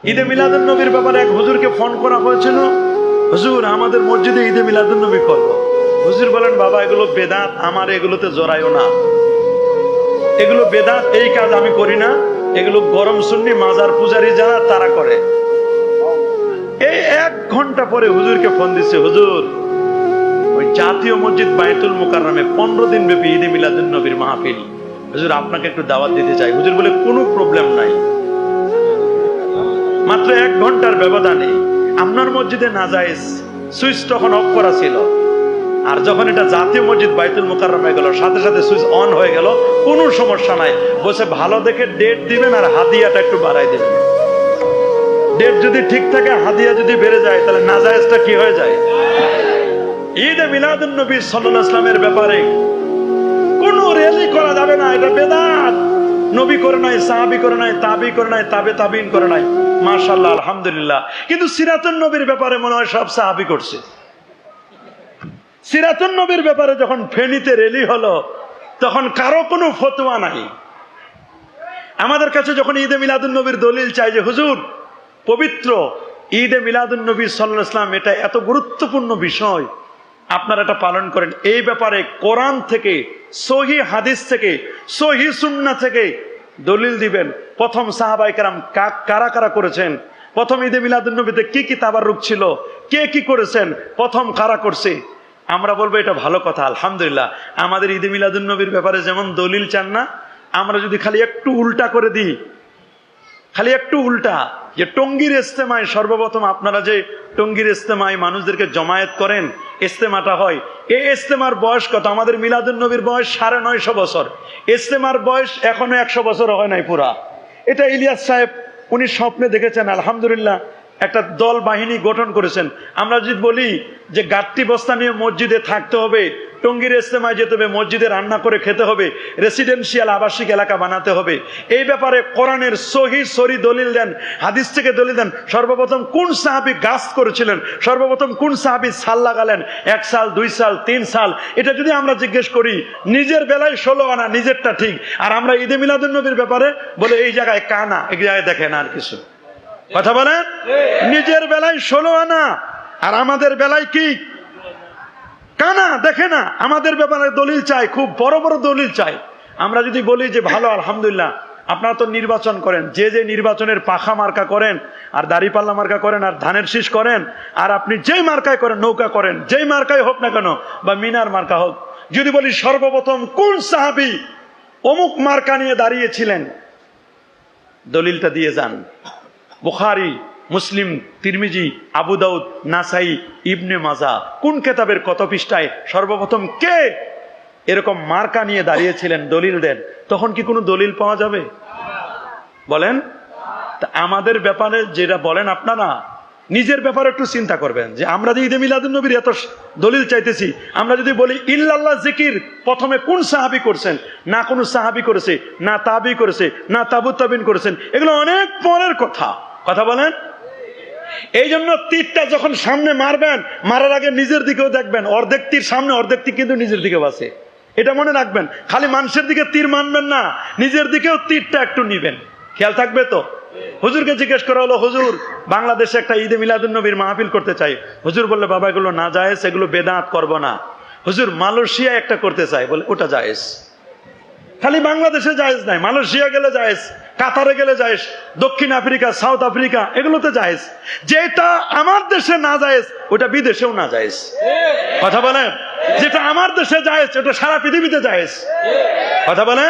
ঈদে মিলাদুন নবীর ব্যাপারে এক হুজুরকে ফোন করা হয়েছিল, হুজুর আমাদের মসজিদে ঈদে মিলাদুন নবী করবো। হুজুর বলেন, বাবা এগুলো বেদাত, আমার এগুলোতে জড়াইও না, এগুলো বেদাত, এই কাজ আমি করি না, এগুলো গরম সুন্নি মাজার পূজারী যারা তারা করে। এই 1 ঘন্টা পরে হুজুরকে ফোন দিচ্ছে, হুজুর ওই জাতীয় মসজিদ বাইতুল মুকাররমে 15 দিন ব্যাপী ঈদে মিলাদুন নবীর মাহফিল, হুজুর আপনাকে একটু দাওয়াত দিতে চাই। হুজুর বলে, কোনো প্রবলেম নাই, মাত্র 1 ঘন্টার ব্যবধানে আপনার মসজিদে নাজায়েজ সুইচ তখন অফ করা ছিল, আর যখন এটা জাতীয় মসজিদ বাইতুল মুকাররমে গেল সাথে সাথে সুইচ অন হয়ে গেল, কোনো সমস্যা নাই। বসে ভালো দেখে ডেট দিবেন আর হাদিয়াটা একটু বাড়াই দিবেন। ডেট যদি ঠিক থাকে, হাদিয়া যদি বেড়ে যায়, তাহলে নাজায়েজটা কি হয়ে যায়? ঈদে মিলাদুন নবী সাল্লাল্লাহু আলাইহি ওয়াসাল্লামের ব্যাপারে কোনো র্যালি করা যাবে না, এটা বেদাত। নবী করে নাই, সাহাবী করে নাই, তাবি করে নাই, তাবে তাবিন করে নাই, মাশাআল্লাহ আলহামদুলিল্লাহ। কিন্তু সিরাতুন নবীর ব্যাপারে মনে হয় সব সাহাবী করছে। সিরাতুন নবীর ব্যাপারে যখন ফেনীতে র্যালি হলো, তখন কারো কোনো ফতোয়া নাই। আমাদের কাছে যখন ঈদে মিলাদুন নবীর দলিল চাই যে হুজুর পবিত্র ঈদে মিলাদুন নবী সাল্লাল্লাহু আলাইহি ওয়াসাল্লাম এটা এত গুরুত্বপূর্ণ বিষয়, আপনারা এটা পালন করেন, এই ব্যাপারে কোরআন থেকে, সহি হাদিস থেকে, সহি সুন্নাহ থেকে দলিল দিবেন। প্রথম সাহাবায়ে কেরাম কারা কারা করেছেন, প্রথম ঈদে মিলাদুন নবীতে কি কি তাবাররুক ছিল, কে কি করেছেন, প্রথম কারা করছে, আমরা বলবো এটা ভালো কথা আলহামদুলিল্লাহ। আমাদের ঈদে মিলাদুন নবীর ব্যাপারে যেমন দলিল চান না, আমরা যদি খালি একটু উল্টা করে দিই, খালি একটু উল্টা, যে টঙ্গীর ইজতেমায় সর্বপ্রথম আপনারা যে টঙ্গীর ইজতেমায় মানুষদেরকে জমায়েত করেন, ইজতেমাটা হয়, এই ইজতেমার বয়স কত? আমাদের মিলাদুন নবীর বয়স 950 বছর, ইজতেমার বয়স এখনো 100 বছর হয় নাই পুরা। এটা ইলিয়াস সাহেব উনি স্বপ্নে দেখেছেন, আলহামদুলিল্লাহ একটা দল বাহিনী গঠন করেছেন। আমরা যদি বলি যে গাট্টি বস্তা নিয়ে মসজিদে থাকতে হবে, টঙ্গীর ইজতেমায় যেতে হবে, মসজিদে রান্না করে খেতে হবে, রেসিডেন্সিয়াল আবাসিক এলাকা বানাতে হবে, এই ব্যাপারে কোরআনের সহি সরি দলিল দেন, হাদিস থেকে দলিল দেন। সর্বপ্রথম কোন সাহাবী গাছ করেছিলেন, সর্বপ্রথম কোন সাহাবী সাল লাগালেন, 1 সাল 2 সাল 3 সাল, এটা যদি আমরা জিজ্ঞেস করি, নিজের বেলায় 16 আনা, নিজেরটা ঠিক। আর আমরা ঈদে মিলাদুন নবীর ব্যাপারে বলে এই জায়গায় কানা, এই জায়গায় দেখেন আর কিছু কথা বলেন, নিজের বেলায় 16 আনা আর আমাদের বেলায় কি কানা, দেখে না। আমাদের ব্যাপারে দলিল চাই, খুব বড় বড় দলিল চাই। আমরা যদি বলি যে ভালো আলহামদুলিল্লাহ, আপনারা তো নির্বাচন করেন, যে যে নির্বাচনের পাখা মার্কা করেন আর দাড়িপাল্লা মার্কা করেন আর ধানের শীষ করেন, আর আপনি যেই মার্কায় করেন, নৌকা করেন, যেই মার্কায় হোক না কেন, বা মিনার মার্কা হোক, যদি বলি সর্বপ্রথম কোন সাহাবী অমুক মার্কা নিয়ে দাঁড়িয়েছিলেন, দলিলটা দিয়ে যান। বুখারী, মুসলিম, তিরমিজি, আবু দাউদ, নাসাই, ইবনে মাজাহ, কোন কিতাবের কত পৃষ্ঠায় সর্বপ্রথম কে এরকম মার্কা নিয়ে দাঁড়িয়েছিলেন, দলিল দেন। তখন কি কোনো দলিল পাওয়া যাবে? বলেন। তা আমাদের ব্যাপারে যেটা বলেন আপনারা, নিজের ব্যাপারে একটু চিন্তা করবেন যে আমরা যে ঈদে মিলাদুন নবীর এত দলিল চাইতেছি, আমরা যদি বলি ইল্লাল্লাহ জিকির প্রথমে কোন সাহাবী করছেন, না কোনো সাহাবী করেছে, না তাবি করেছে, না তাবু তাবিন করেছেন, এগুলো অনেক পরের কথা। কথা বলেন। এই জন্য তীরটা যখন সামনে মারবেন, মারার আগে নিজের দিকেও দেখবেন, অর্ধেক তীর সামনে, অর্ধেক তীর কিন্তু নিজের দিকেও আছে, এটা মনে রাখবেন। খালি মানুষের দিকে তীর মানবেন না, নিজের দিকেও তীরটা একটু নিবেন, খেয়াল থাকবে তো। হুজুরকে জিজ্ঞেস করা হলো, হুজুর বাংলাদেশে একটা ঈদে মিলাদুন নবীর মাহফিল করতে চাই। হুজুর বললে, বাবা এগুলো না জায়েজ, এগুলো বেদাত, করবো না। হুজুর মালয়েশিয়া একটা করতে চাই, বলে ওটা জায়েজ। খালি বাংলাদেশে জায়েজ নাই, মালয়েশিয়া গেলে জায়েজ, কাতারে গেলে জায়েজ, দক্ষিণ আফ্রিকা, সাউথ আফ্রিকা, এগুলোতে জায়েজ। যেটা আমার দেশে না জায়েজ, ওটা বিদেশেও না জায়েজ। কথা বলেন। যেটা আমার দেশে জায়েজ, ওটা সারা পৃথিবীতে জায়েজ। কথা বলেন।